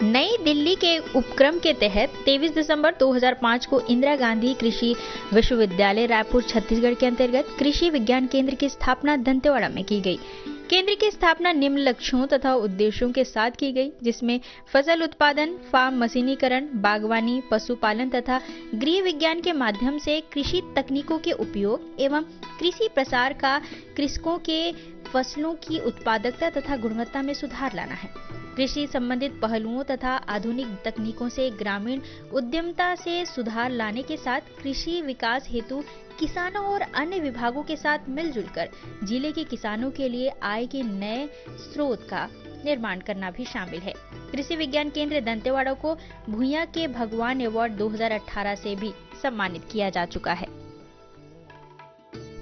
नई दिल्ली के उपक्रम के तहत 23 दिसंबर 2005 को इंदिरा गांधी कृषि विश्वविद्यालय रायपुर छत्तीसगढ़ के अंतर्गत कृषि विज्ञान केंद्र की स्थापना दंतेवाड़ा में की गई। केंद्र की स्थापना निम्न लक्ष्यों तथा उद्देश्यों के साथ की गई, जिसमें फसल उत्पादन, फार्म मशीनीकरण, बागवानी, पशुपालन तथा गृह विज्ञान के माध्यम से कृषि तकनीकों के उपयोग एवं कृषि प्रसार का कृषकों के फसलों की उत्पादकता तथा गुणवत्ता में सुधार लाना है। कृषि संबंधित पहलुओं तथा आधुनिक तकनीकों से ग्रामीण उद्यमता से सुधार लाने के साथ कृषि विकास हेतु किसानों और अन्य विभागों के साथ मिलजुल कर जिले के किसानों के लिए आय के नए स्रोत का निर्माण करना भी शामिल है। कृषि विज्ञान केंद्र दंतेवाड़ा को भूया के भगवान अवार्ड 2018 से भी सम्मानित किया जा चुका है।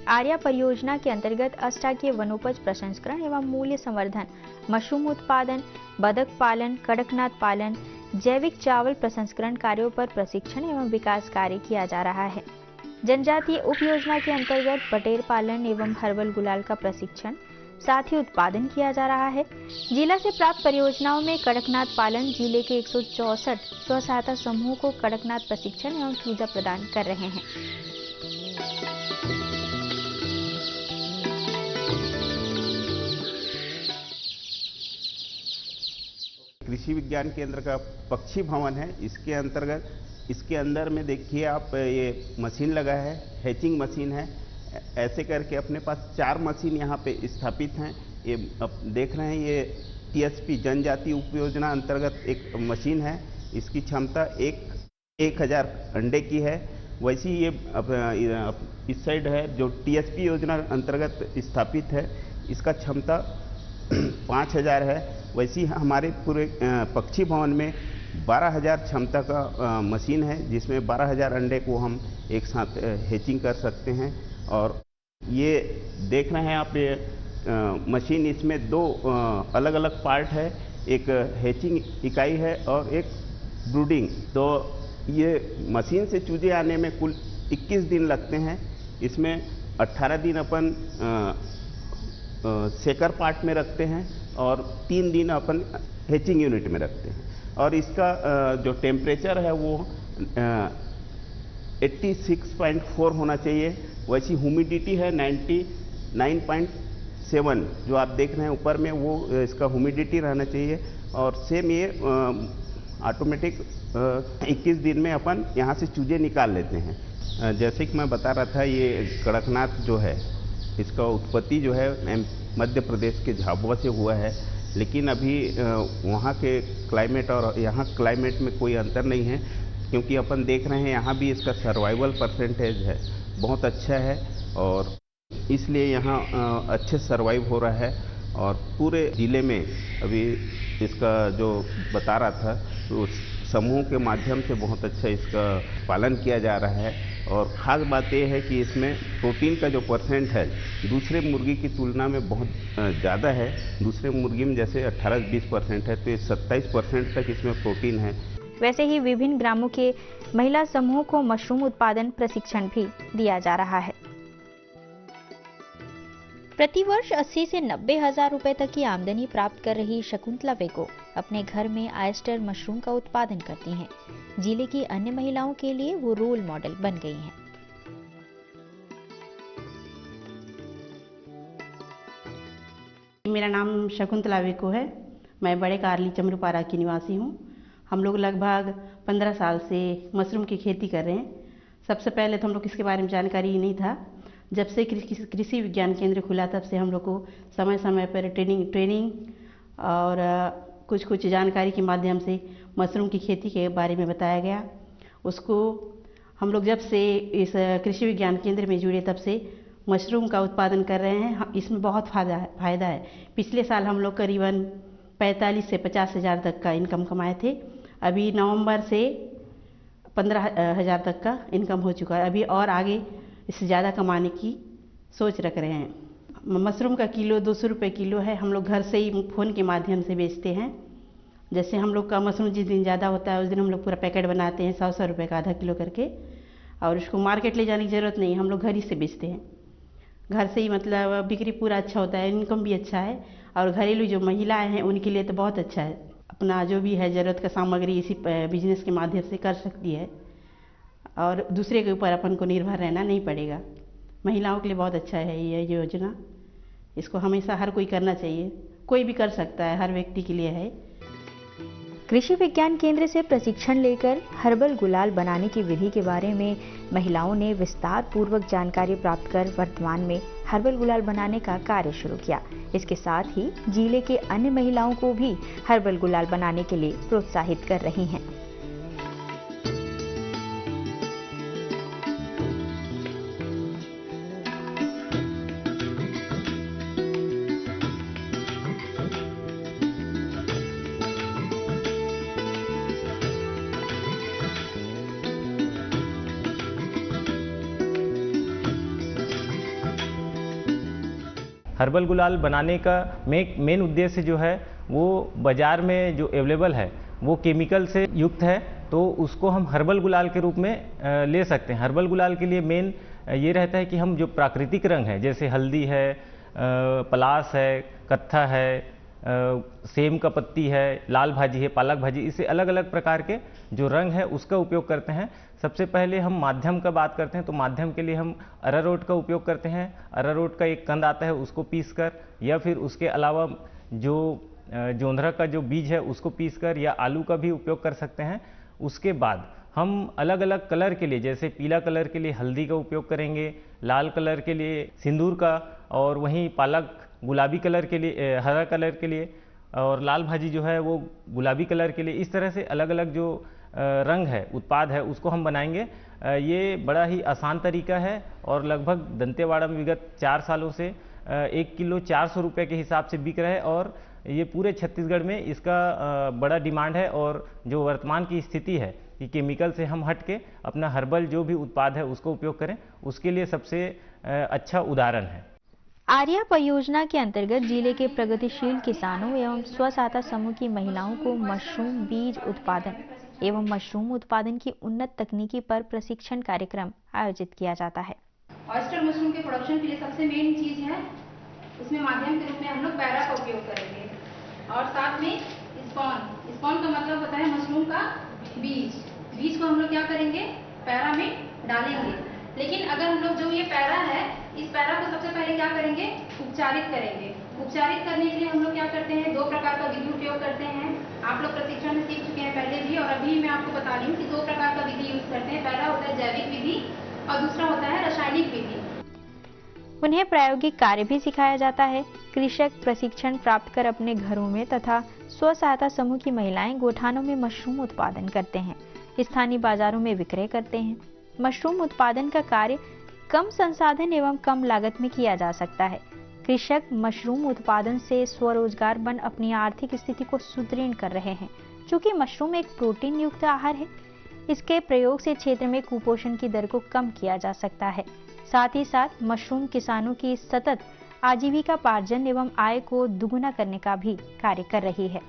आर्या परियोजना के अंतर्गत अष्टाकीय वनोपज प्रसंस्करण एवं मूल्य संवर्धन, मशरूम उत्पादन, बतख पालन, कड़कनाथ पालन, जैविक चावल प्रसंस्करण कार्यों पर प्रशिक्षण एवं विकास कार्य किया जा रहा है। जनजातीय उप योजना के अंतर्गत बटेर पालन एवं हर्बल गुलाल का प्रशिक्षण साथ ही उत्पादन किया जा रहा है। जिला से प्राप्त परियोजनाओं में कड़कनाथ पालन जिले के 164 स्व सहायता समूहों को कड़कनाथ प्रशिक्षण एवं चूजा प्रदान कर रहे हैं। कृषि विज्ञान केंद्र का पक्षी भवन है। इसके अंदर में देखिए आप, ये मशीन लगा है, हैचिंग मशीन है। ऐसे करके अपने पास 4 मशीन यहाँ पे स्थापित हैं। ये अब देख रहे हैं, ये टीएसपी जनजाति उप योजना अंतर्गत एक मशीन है। इसकी क्षमता 1000 अंडे की है। वैसी ये इस साइड है जो टीएसपी योजना अंतर्गत स्थापित है, इसका क्षमता 5000 है। वैसी हमारे पूरे पक्षी भवन में 12000 क्षमता का मशीन है, जिसमें 12000 अंडे को हम एक साथ हैचिंग कर सकते हैं। और ये देख रहे हैं आप, ये मशीन, इसमें 2 अलग अलग पार्ट है, एक हैचिंग इकाई है और एक ब्रूडिंग। तो ये मशीन से चूजे आने में कुल 21 दिन लगते हैं। इसमें 18 दिन अपन सेकर पार्ट में रखते हैं और 3 दिन अपन हैचिंग यूनिट में रखते हैं। और इसका जो टेम्परेचर है वो 86.4 होना चाहिए। वैसी ह्यूमिडिटी है 99.7, जो आप देख रहे हैं ऊपर में, वो इसका ह्यूमिडिटी रहना चाहिए। और सेम ये ऑटोमेटिक 21 दिन में अपन यहाँ से चूजे निकाल लेते हैं। जैसे कि मैं बता रहा था, ये कड़कनाथ जो है, इसका उत्पत्ति जो है मध्य प्रदेश के झाबुआ से हुआ है। लेकिन अभी वहाँ के क्लाइमेट और यहाँ क्लाइमेट में कोई अंतर नहीं है, क्योंकि अपन देख रहे हैं यहाँ भी इसका सर्वाइवल परसेंटेज है बहुत अच्छा है, और इसलिए यहाँ अच्छे सर्वाइव हो रहा है। और पूरे ज़िले में अभी इसका जो बता रहा था, तो समूह के माध्यम से बहुत अच्छा इसका पालन किया जा रहा है। और ख़ास बात यह है कि इसमें प्रोटीन का जो परसेंट है दूसरे मुर्गी की तुलना में बहुत ज़्यादा है। दूसरे मुर्गी में जैसे 18-20% है, तो ये 27% तक इसमें प्रोटीन है। वैसे ही विभिन्न ग्रामों के महिला समूहों को मशरूम उत्पादन प्रशिक्षण भी दिया जा रहा है। प्रतिवर्ष 80 से 90 हजार रुपए तक की आमदनी प्राप्त कर रही शकुंतला वेको अपने घर में ऑयस्टर मशरूम का उत्पादन करती हैं। जिले की अन्य महिलाओं के लिए वो रोल मॉडल बन गई हैं। मेरा नाम शकुंतला वेको है। मैं बड़े कारली चमरूपारा की निवासी हूँ। हम लोग लगभग 15 साल से मशरूम की खेती कर रहे हैं। सबसे पहले तो हम लोग इसके बारे में जानकारी ही नहीं था। जब से कृषि विज्ञान केंद्र खुला, तब से हम लोग को समय समय पर ट्रेनिंग और कुछ जानकारी के माध्यम से मशरूम की खेती के बारे में बताया गया। उसको हम लोग जब से इस कृषि विज्ञान केंद्र में जुड़े, तब से मशरूम का उत्पादन कर रहे हैं। इसमें बहुत फ़ायदा है। पिछले साल हम लोग करीबन 45 से 50 हज़ार तक का इनकम कमाए थे। अभी नवंबर से 15,000 तक का इनकम हो चुका है। अभी और आगे इससे ज़्यादा कमाने की सोच रख रहे हैं। मशरूम का किलो 200 रुपये किलो है। हम लोग घर से ही फ़ोन के माध्यम से बेचते हैं। जैसे हम लोग का मशरूम जिस दिन ज़्यादा होता है, उस दिन हम लोग पूरा पैकेट बनाते हैं 100 रुपये का, आधा किलो करके। और उसको मार्केट ले जाने की ज़रूरत नहीं, हम लोग घर ही से बेचते हैं। घर से ही मतलब बिक्री पूरा अच्छा होता है, इनकम भी अच्छा है। और घरेलू जो महिलाएं हैं उनके लिए तो बहुत अच्छा है। अपना जो भी है ज़रूरत का सामग्री इसी बिजनेस के माध्यम से कर सकती है और दूसरे के ऊपर अपन को निर्भर रहना नहीं पड़ेगा। महिलाओं के लिए बहुत अच्छा है ये योजना, इसको हमेशा हर कोई करना चाहिए, कोई भी कर सकता है, हर व्यक्ति के लिए है। कृषि विज्ञान केंद्र से प्रशिक्षण लेकर हर्बल गुलाल बनाने की विधि के बारे में महिलाओं ने विस्तार पूर्वक जानकारी प्राप्त कर वर्तमान में हर्बल गुलाल बनाने का कार्य शुरू किया। इसके साथ ही जिले के अन्य महिलाओं को भी हर्बल गुलाल बनाने के लिए प्रोत्साहित कर रही हैं। हर्बल गुलाल बनाने का मेन उद्देश्य जो है वो बाज़ार में जो अवेलेबल है वो केमिकल से युक्त है, तो उसको हम हर्बल गुलाल के रूप में ले सकते हैं। हर्बल गुलाल के लिए मेन ये रहता है कि हम जो प्राकृतिक रंग है, जैसे हल्दी है, पलास है, कत्था है, सेम का पत्ती है, लाल भाजी है, पालक भाजी, इससे अलग अलग प्रकार के जो रंग है उसका उपयोग करते हैं। सबसे पहले हम माध्यम का बात करते हैं, तो माध्यम के लिए हम अरारोट का उपयोग करते हैं। अरारोट का एक कंद आता है उसको पीसकर, या फिर उसके अलावा जो जोंधरा का जो बीज है उसको पीसकर, या आलू का भी उपयोग कर सकते हैं। उसके बाद हम अलग अलग कलर के लिए, जैसे पीला कलर के लिए हल्दी का उपयोग करेंगे, लाल कलर के लिए सिंदूर का, और वहीं पालक गुलाबी कलर के लिए, हरा कलर के लिए, और लाल भाजी जो है वो गुलाबी कलर के लिए। इस तरह से अलग अलग जो रंग है, उत्पाद है, उसको हम बनाएंगे। ये बड़ा ही आसान तरीका है और लगभग दंतेवाड़ा में विगत 4 सालों से 1 किलो 400 रुपये के हिसाब से बिक रहा है, और ये पूरे छत्तीसगढ़ में इसका बड़ा डिमांड है। और जो वर्तमान की स्थिति है कि केमिकल से हम हट के अपना हर्बल जो भी उत्पाद है उसको उपयोग करें, उसके लिए सबसे अच्छा उदाहरण है। आर्या परियोजना के अंतर्गत जिले के प्रगतिशील किसानों एवं स्व सहायता समूह की महिलाओं को मशरूम बीज उत्पादन एवं मशरूम उत्पादन की उन्नत तकनीकी पर प्रशिक्षण कार्यक्रम आयोजित किया जाता है। ऑयस्टर मशरूम के प्रोडक्शन के लिए सबसे मेन चीज है, उसमें माध्यम के रूप में हम लोग पैरा का उपयोग करेंगे, और साथ में स्पॉन का मतलब होता है मशरूम का बीज को हम लोग क्या करेंगे, पैरा में डालेंगे। लेकिन अगर हम लोग जो ये पैरा है, इस पैरा को सबसे पहले क्या करेंगे, उपचारित करेंगे। उपचारित करने के लिए हम लोग क्या करते हैं, 2 प्रकार का विधि उपयोग करते हैं। आप लोग प्रशिक्षण में सीख चुके हैं पहले भी, और अभी मैं आपको बता रही हूँ कि 2 प्रकार का विधि यूज करते हैं। पहला होता है जैविक विधि और दूसरा होता है रासायनिक विधि। उन्हें प्रायोगिक कार्य भी सिखाया जाता है। कृषक प्रशिक्षण प्राप्त कर अपने घरों में तथा स्व सहायता समूह की महिलाएं गोठानों में मशरूम उत्पादन करते हैं, स्थानीय बाजारों में विक्रय करते हैं। मशरूम उत्पादन का कार्य कम संसाधन एवं कम लागत में किया जा सकता है। कृषक मशरूम उत्पादन से स्वरोजगार बन अपनी आर्थिक स्थिति को सुदृढ़ कर रहे हैं। चूंकि मशरूम एक प्रोटीन युक्त आहार है, इसके प्रयोग से क्षेत्र में कुपोषण की दर को कम किया जा सकता है। साथ ही साथ मशरूम किसानों की सतत आजीविका पार्जन एवं आय को दुगुना करने का भी कार्य कर रही है।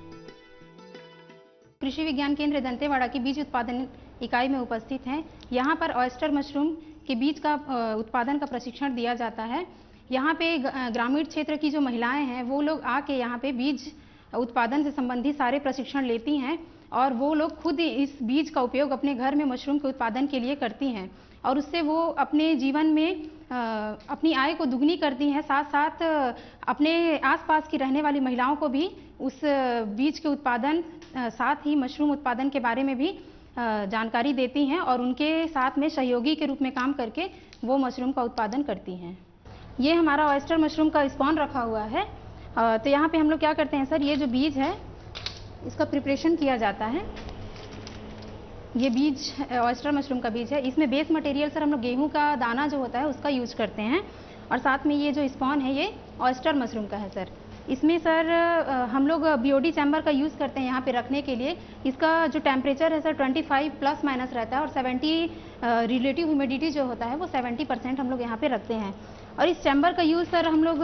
कृषि विज्ञान केंद्र दंतेवाड़ा की बीज उत्पादन इकाई में उपस्थित हैं। यहाँ पर ऑयस्टर मशरूम के बीज का उत्पादन का प्रशिक्षण दिया जाता है। यहाँ पे ग्रामीण क्षेत्र की जो महिलाएं हैं वो लोग आके यहाँ पे बीज उत्पादन से संबंधित सारे प्रशिक्षण लेती हैं, और वो लोग खुद इस बीज का उपयोग अपने घर में मशरूम के उत्पादन के लिए करती हैं, और उससे वो अपने जीवन में अपनी आय को दुगनी करती हैं। साथ साथ अपने आसपास की रहने वाली महिलाओं को भी उस बीज के उत्पादन, साथ ही मशरूम उत्पादन के बारे में भी जानकारी देती हैं, और उनके साथ में सहयोगी के रूप में काम करके वो मशरूम का उत्पादन करती हैं। ये हमारा ऑयस्टर मशरूम का स्पॉन रखा हुआ है। तो यहाँ पे हम लोग क्या करते हैं सर, ये जो बीज है इसका प्रिपरेशन किया जाता है। ये बीज ऑयस्टर मशरूम का बीज है। इसमें बेस मटेरियल सर हम लोग गेहूं का दाना जो होता है उसका यूज करते हैं, और साथ में ये जो स्पॉन है ये ऑयस्टर मशरूम का है सर। इसमें सर हम लोग बीओडी चैम्बर का यूज़ करते हैं यहाँ पे रखने के लिए। इसका जो टेम्परेचर है सर 25 प्लस माइनस रहता है, और 70 रिलेटिव ह्यूमिडिटी जो होता है वो 70% हम लोग यहाँ पे रखते हैं। और इस चैम्बर का यूज़ सर हम लोग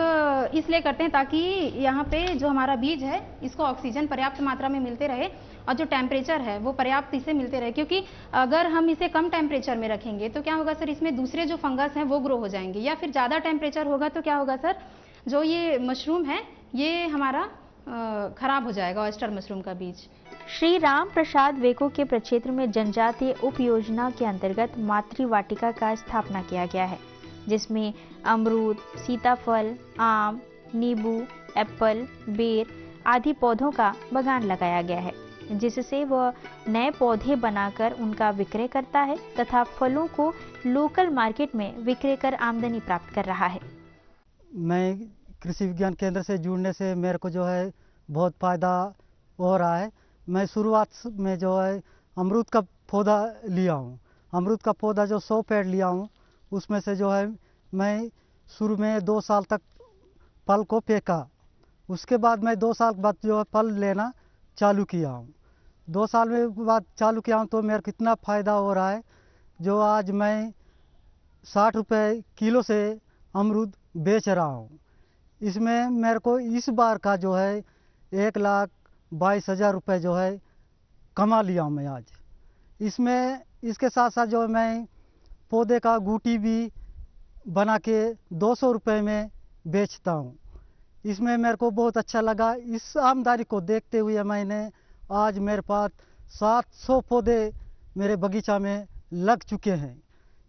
इसलिए करते हैं ताकि यहाँ पे जो हमारा बीज है इसको ऑक्सीजन पर्याप्त मात्रा में मिलते रहे, और जो टेम्परेचर है वो पर्याप्त इसे मिलते रहे। क्योंकि अगर हम इसे कम टेम्परेचर में रखेंगे तो क्या होगा सर, इसमें दूसरे जो फंगस हैं वो ग्रो हो जाएंगे, या फिर ज़्यादा टेम्परेचर होगा तो क्या होगा सर, जो ये मशरूम है ये हमारा खराब हो जाएगा ऑयस्टर मशरूम का बीज। श्री राम प्रसाद वेको के प्रक्षेत्र में जनजातीय उप योजना के अंतर्गत मातृ वाटिका का स्थापना किया गया है, जिसमें अमरूद, सीताफल, आम, नींबू, एप्पल, बेर आदि पौधों का बागान लगाया गया है, जिससे वह नए पौधे बनाकर उनका विक्रय करता है तथा फलों को लोकल मार्केट में विक्रय कर आमदनी प्राप्त कर रहा है। मैं कृषि विज्ञान केंद्र से जुड़ने से मेरे को जो है बहुत फ़ायदा हो रहा है। मैं शुरुआत में जो है अमरूद का पौधा लिया हूँ। अमरूद का पौधा जो 100 पेड़ लिया हूँ, उसमें से जो है मैं शुरू में 2 साल तक फल को फेंका। उसके बाद मैं 2 साल के बाद जो है फल लेना चालू किया हूँ। 2 साल में बाद चालू किया हूँ तो मेरे को इतना फ़ायदा हो रहा है, जो आज मैं 60 रुपये किलो से अमरूद बेच रहा हूँ। इसमें मेरे को इस बार का जो है 1,22,000 रुपये जो है कमा लिया हूँ मैं आज। इसमें इसके साथ साथ जो है मैं पौधे का गूटी भी बना के 200 रुपये में बेचता हूँ। इसमें मेरे को बहुत अच्छा लगा। इस आमदनी को देखते हुए मैंने आज मेरे पास 700 पौधे मेरे बगीचा में लग चुके हैं।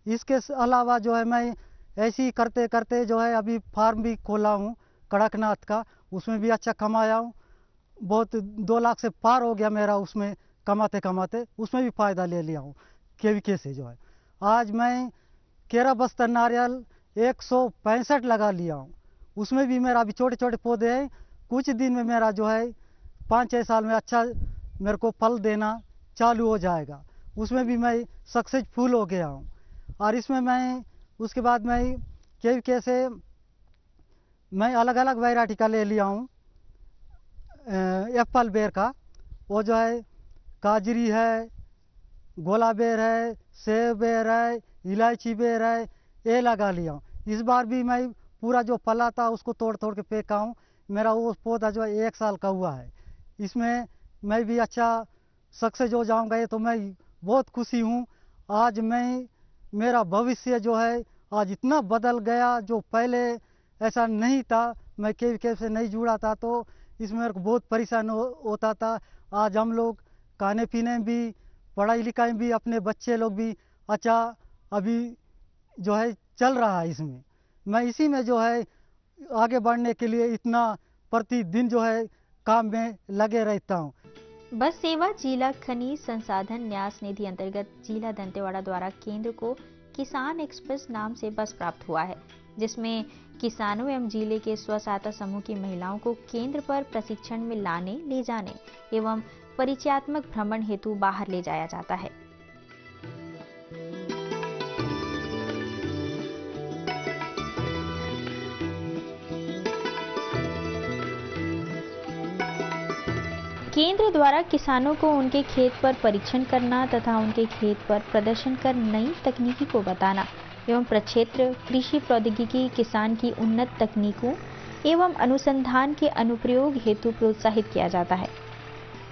इसके अलावा जो है मैं ऐसे ही करते करते जो है अभी फार्म भी खोला हूँ कड़कनाथ का, उसमें भी अच्छा कमाया हूँ। बहुत 2 लाख से पार हो गया मेरा उसमें कमाते कमाते, उसमें भी फ़ायदा ले लिया हूँ केवीके से। जो है आज मैं केरा बस्तर नारियल 165 लगा लिया हूँ। उसमें भी मेरा अभी छोटे छोटे पौधे हैं। कुछ दिन में मेरा जो है 5-6 साल में अच्छा मेरे को फल देना चालू हो जाएगा। उसमें भी मैं सक्सेसफुल हो गया हूँ। और इसमें मैं उसके बाद मैं केवीके से मैं अलग अलग वैरायटी का ले लिया हूँ। एप्पल बेर का, वो जो है काजरी है, गोला बेर है, सेब बेर है, इलायची बेर है, ये लगा लिया हूँ। इस बार भी मैं पूरा जो फला था उसको तोड़ तोड़ के फेंका हूँ। मेरा वो पौधा जो है 1 साल का हुआ है। इसमें मैं भी अच्छा सक्सेस हो जाऊंगा, ये तो मैं बहुत खुशी हूँ। आज मैं मेरा भविष्य जो है आज इतना बदल गया, जो पहले ऐसा नहीं था। मैं केवीके से नहीं जुड़ा था तो इसमें मेरे को बहुत परेशान होता था। आज हम लोग खाने पीने भी, पढ़ाई लिखाई भी, अपने बच्चे लोग भी अच्छा अभी जो है चल रहा है। इसमें मैं इसी में जो है आगे बढ़ने के लिए इतना प्रतिदिन जो है काम में लगे रहता हूँ। बस सेवा जिला खनिज संसाधन न्यास निधि अंतर्गत जिला दंतेवाड़ा द्वारा केंद्र को किसान एक्सप्रेस नाम से बस प्राप्त हुआ है, जिसमें किसानों एवं जिले के स्व सहायता समूह की महिलाओं को केंद्र पर प्रशिक्षण में लाने, ले जाने एवं परिचयात्मक भ्रमण हेतु बाहर ले जाया जाता है। केंद्र द्वारा किसानों को उनके खेत पर परीक्षण करना तथा उनके खेत पर प्रदर्शन कर नई तकनीकी को बताना एवं प्रक्षेत्र कृषि प्रौद्योगिकी किसान की उन्नत तकनीकों एवं अनुसंधान के अनुप्रयोग हेतु प्रोत्साहित किया जाता है,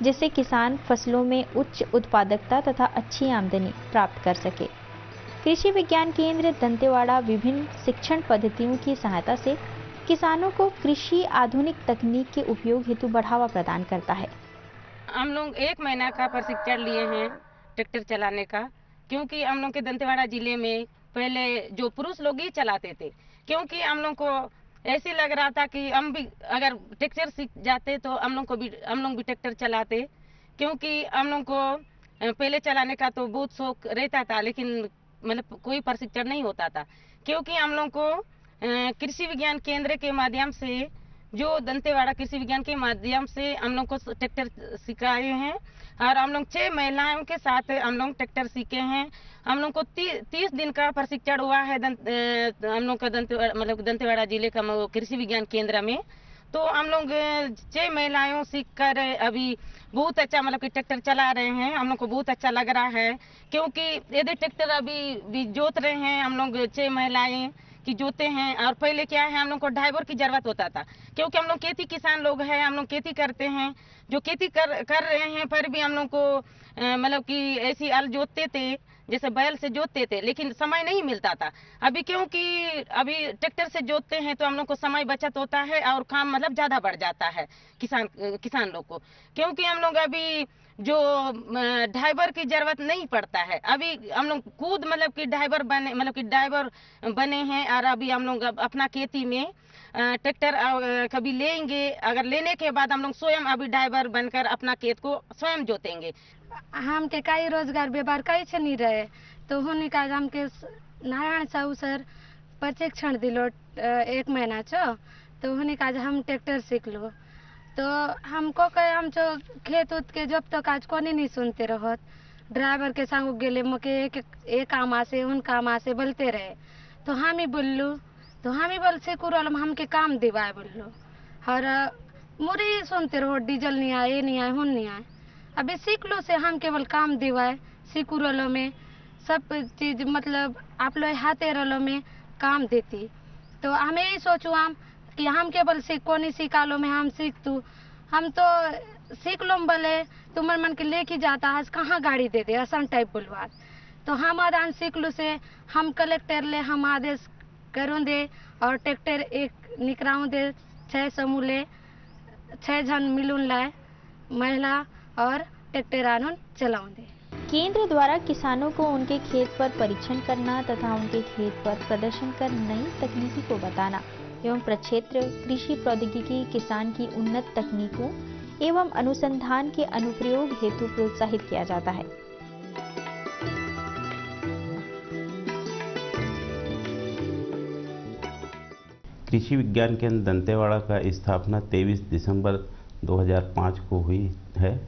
जिससे किसान फसलों में उच्च उत्पादकता तथा अच्छी आमदनी प्राप्त कर सके। कृषि विज्ञान केंद्र दंतेवाड़ा विभिन्न शिक्षण पद्धतियों की सहायता से किसानों को कृषि आधुनिक तकनीक के उपयोग हेतु बढ़ावा प्रदान करता है। हम लोग 1 महीना का प्रशिक्षण लिए हैं ट्रैक्टर चलाने का, क्योंकि हम लोग के दंतेवाड़ा जिले में पहले जो पुरुष लोग ही चलाते थे, क्योंकि हम लोग को ऐसे लग रहा था कि हम भी अगर ट्रैक्टर सीख जाते तो हम लोग भी ट्रैक्टर चलाते, क्योंकि हम लोग को पहले चलाने का तो बहुत शौक रहता था, लेकिन मतलब कोई प्रशिक्षण नहीं होता था। क्योंकि हम लोग को कृषि विज्ञान केंद्र के माध्यम से, जो दंतेवाड़ा कृषि विज्ञान के माध्यम से हम लोग को ट्रैक्टर सिखाए हैं और हम लोग 6 महिलाओं के साथ हम लोग ट्रैक्टर सीखे हैं। हम लोग को 30 दिन का प्रशिक्षण हुआ है हम लोग का दंतेवाड़ा जिले का कृषि विज्ञान केंद्र में। तो हम लोग 6 महिलाओं सीख कर अभी बहुत अच्छा मतलब कि ट्रैक्टर चला रहे हैं। हम लोग को बहुत अच्छा लग रहा है, क्योंकि यदि ट्रैक्टर अभी भी जोत रहे हैं, हम लोग 6 महिलाएं कि जोते हैं। और पहले क्या है, हम लोग को ड्राइवर की जरूरत होता था, क्योंकि हम लोग खेती किसान लोग हैं, हम लोग खेती करते हैं। जो खेती कर रहे हैं पर भी हम लोग को मतलब कि ऐसी हल जोतते थे जैसे बैल से जोतते थे, लेकिन समय नहीं मिलता था। अभी क्योंकि अभी ट्रैक्टर से जोतते हैं तो हम लोग को समय बचत होता है और काम मतलब ज्यादा बढ़ जाता है किसान लोग को, क्योंकि हम लोग अभी जो ड्राइवर की जरूरत नहीं पड़ता है। अभी हम लोग खुद मतलब कि ड्राइवर बने हैं, और अभी हम लोग अपना खेती में ट्रैक्टर कभी लेंगे, अगर लेने के बाद हम लोग स्वयं अभी ड्राइवर बनकर अपना खेत को स्वयं जोतेंगे। हम के कई रोजगार व्यवहार कई छे नहीं रहे, तो होने का हम के नारायण साहू सर प्रशिक्षण दिलो 1 महीना छो, तो होने का हम ट्रैक्टर सीख लो। तो हमको कहे हम जो खेत उत के जब तक आज कोनी नहीं सुनते रहत, ड्राइवर के संग गेले मके एक काम आसे उन काम आसे बोलते रहे, तो हम ही बोललू, तो हम ही बोल से कुरल हमके काम दिवाए बोललो, और मुरी सुनते रहो डीजल नहीं आए, ये नहीं आए, हुन नहीं आए। अभी सीख लो से हम केवल काम दिवाए सीकुरलो में सब चीज मतलब आप लोग हाथे रलो में काम देती। तो हमें यही सोचू हम कि हम केवल कोनी सिखा में हम सीख तू, हम तो सीख लो बोले तुम्हारे मन के लेके जाता आज कहाँ गाड़ी दे दे आसान टाइप बोलवा। तो हम आदान सीख लो से हम कलेक्टर ले हम आदेश करूँ दे और ट्रैक्टर एक निकराऊँ दे 6 समूह ले 6 जन मिलून लाए महिला और ट्रैक्टर आनून चलाऊँ दे। केंद्र द्वारा किसानों को उनके खेत पर परीक्षण करना तथा उनके खेत पर प्रदर्शन कर नई तकनीकी को बताना एवं प्रक्षेत्र कृषि प्रौद्योगिकी किसान की उन्नत तकनीकों एवं अनुसंधान के अनुप्रयोग हेतु प्रोत्साहित किया जाता है। कृषि विज्ञान केंद्र दंतेवाड़ा का स्थापना 23 दिसंबर 2005 को हुई है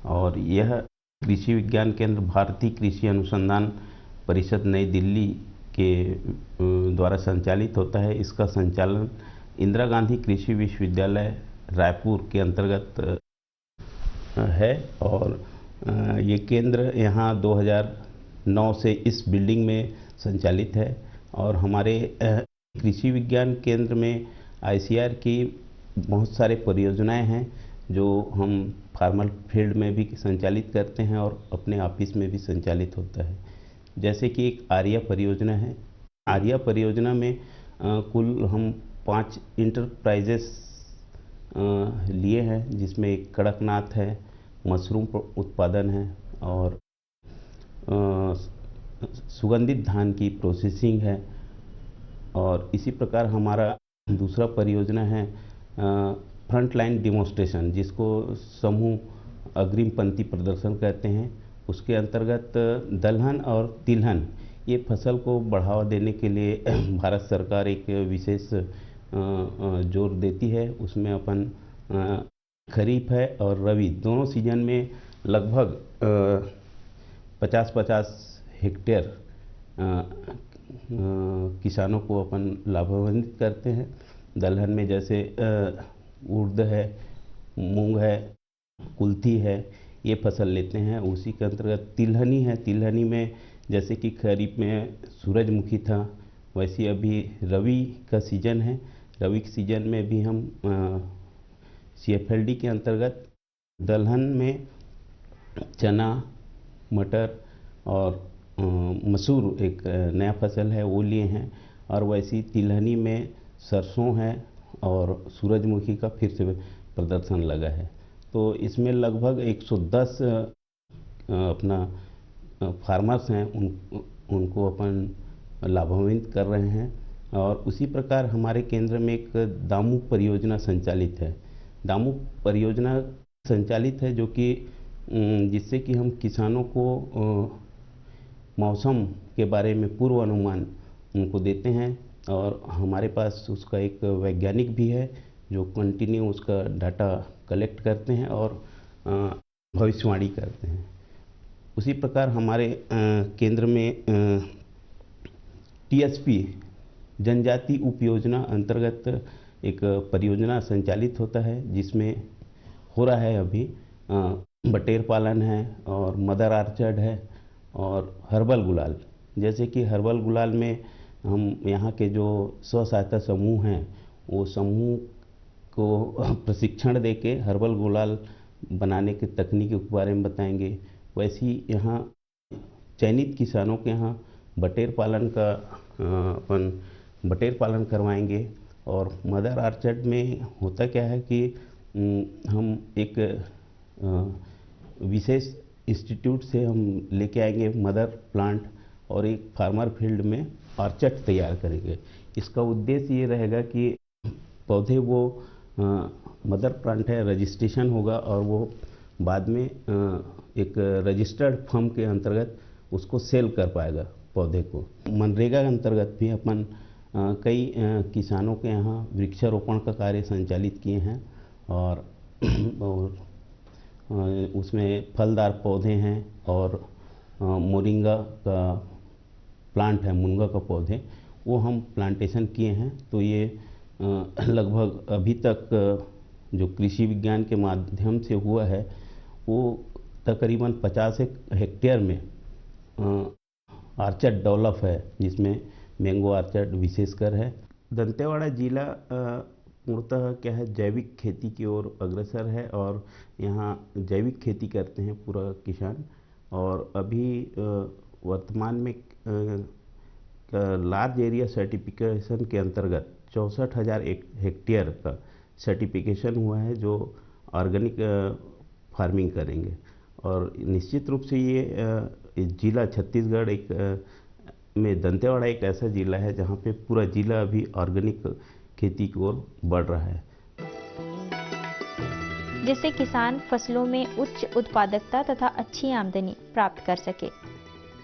और यह कृषि विज्ञान केंद्र भारतीय कृषि अनुसंधान परिषद नई दिल्ली के द्वारा संचालित होता है। इसका संचालन इंदिरा गांधी कृषि विश्वविद्यालय रायपुर के अंतर्गत है और ये केंद्र यहाँ 2009 से इस बिल्डिंग में संचालित है और हमारे कृषि विज्ञान केंद्र में आईसीआर की बहुत सारे परियोजनाएं हैं जो हम फार्मर फील्ड में भी संचालित करते हैं और अपने ऑफिस में भी संचालित होता है। जैसे कि एक आर्या परियोजना है। आर्या परियोजना में कुल हम 5 इंटरप्राइजेस लिए हैं, जिसमें एक कड़कनाथ है, मशरूम उत्पादन है और सुगंधित धान की प्रोसेसिंग है। और इसी प्रकार हमारा दूसरा परियोजना है फ्रंट लाइन डिमोन्स्ट्रेशन, जिसको समूह अग्रिम पंक्ति प्रदर्शन कहते हैं। उसके अंतर्गत दलहन और तिलहन ये फसल को बढ़ावा देने के लिए भारत सरकार एक विशेष जोर देती है। उसमें अपन खरीफ है और रबी दोनों सीजन में लगभग 50-50 हेक्टेयर किसानों को अपन लाभान्वित करते हैं। दलहन में जैसे उड़द है, मूंग है, कुल्थी है, ये फसल लेते हैं। उसी के अंतर्गत तिलहनी है। तिलहनी में जैसे कि खरीफ में सूरजमुखी था, वैसे अभी रबी का सीजन है। रबी के सीजन में भी हम CFLD के अंतर्गत दलहन में चना, मटर और मसूर एक नया फसल है वो लिए हैं और वैसी तिलहनी में सरसों है और सूरजमुखी का फिर से प्रदर्शन लगा है। तो इसमें लगभग 110 अपना फार्मर्स हैं, उनको अपन लाभान्वित कर रहे हैं। और उसी प्रकार हमारे केंद्र में एक दामू परियोजना संचालित है। दामू परियोजना संचालित है जो कि जिससे कि हम किसानों को मौसम के बारे में पूर्व अनुमान उनको देते हैं और हमारे पास उसका एक वैज्ञानिक भी है जो कंटिन्यू उसका डाटा कलेक्ट करते हैं और भविष्यवाणी करते हैं। उसी प्रकार हमारे केंद्र में TSP जनजाति उपयोजना अंतर्गत एक परियोजना संचालित होता है, जिसमें हो रहा है अभी बटेर पालन है और मदर आर्चर्ड है और हर्बल गुलाल। जैसे कि हर्बल गुलाल में हम यहाँ के जो स्व सहायता समूह हैं वो समूह को प्रशिक्षण देके हर्बल गुलाल बनाने के तकनीक के बारे में बताएंगे। वैसे ही यहाँ चयनित किसानों के यहाँ बटेर पालन का अपन बटेर पालन करवाएंगे। और मदर आर्चर्ड में होता क्या है कि हम एक विशेष इंस्टीट्यूट से हम लेके आएंगे मदर प्लांट और एक फार्मर फील्ड में आर्चर्ड तैयार करेंगे। इसका उद्देश्य ये रहेगा कि पौधे वो मदर प्लांट है, रजिस्ट्रेशन होगा और वो बाद में एक रजिस्टर्ड फर्म के अंतर्गत उसको सेल कर पाएगा पौधे को। मनरेगा के अंतर्गत भी अपन कई किसानों के यहाँ वृक्षारोपण का कार्य संचालित किए हैं और उसमें फलदार पौधे हैं और मोरिंगा का प्लांट है, मुनगा का पौधे, वो हम प्लांटेशन किए हैं। तो ये लगभग अभी तक जो कृषि विज्ञान के माध्यम से हुआ है वो तकरीबन 50 हेक्टेयर में आर्चर्ड डेवलप है, जिसमें मैंगो आर्चर्ड विशेषकर है। दंतेवाड़ा जिला पूर्णतः क्या है, जैविक खेती की ओर अग्रसर है और यहाँ जैविक खेती करते हैं पूरा किसान। और अभी वर्तमान में लार्ज एरिया सर्टिफिकेशन के अंतर्गत 64,000 हेक्टेयर का सर्टिफिकेशन हुआ है जो ऑर्गेनिक फार्मिंग करेंगे। और निश्चित रूप से ये जिला छत्तीसगढ़ में दंतेवाड़ा एक ऐसा जिला है जहाँ पे पूरा जिला अभी ऑर्गेनिक खेती की ओर बढ़ रहा है, जिससे किसान फसलों में उच्च उत्पादकता तथा अच्छी आमदनी प्राप्त कर सके।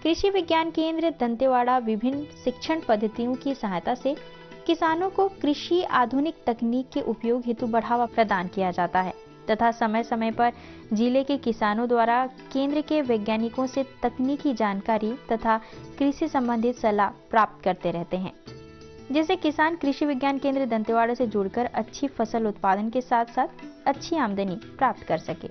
कृषि विज्ञान केंद्र दंतेवाड़ा विभिन्न शिक्षण पद्धतियों की सहायता से किसानों को कृषि आधुनिक तकनीक के उपयोग हेतु बढ़ावा प्रदान किया जाता है तथा समय समय पर जिले के किसानों द्वारा केंद्र के वैज्ञानिकों से तकनीकी जानकारी तथा कृषि संबंधित सलाह प्राप्त करते रहते हैं, जिससे किसान कृषि विज्ञान केंद्र दंतेवाड़ा से जुड़कर अच्छी फसल उत्पादन के साथ साथ अच्छी आमदनी प्राप्त कर सके।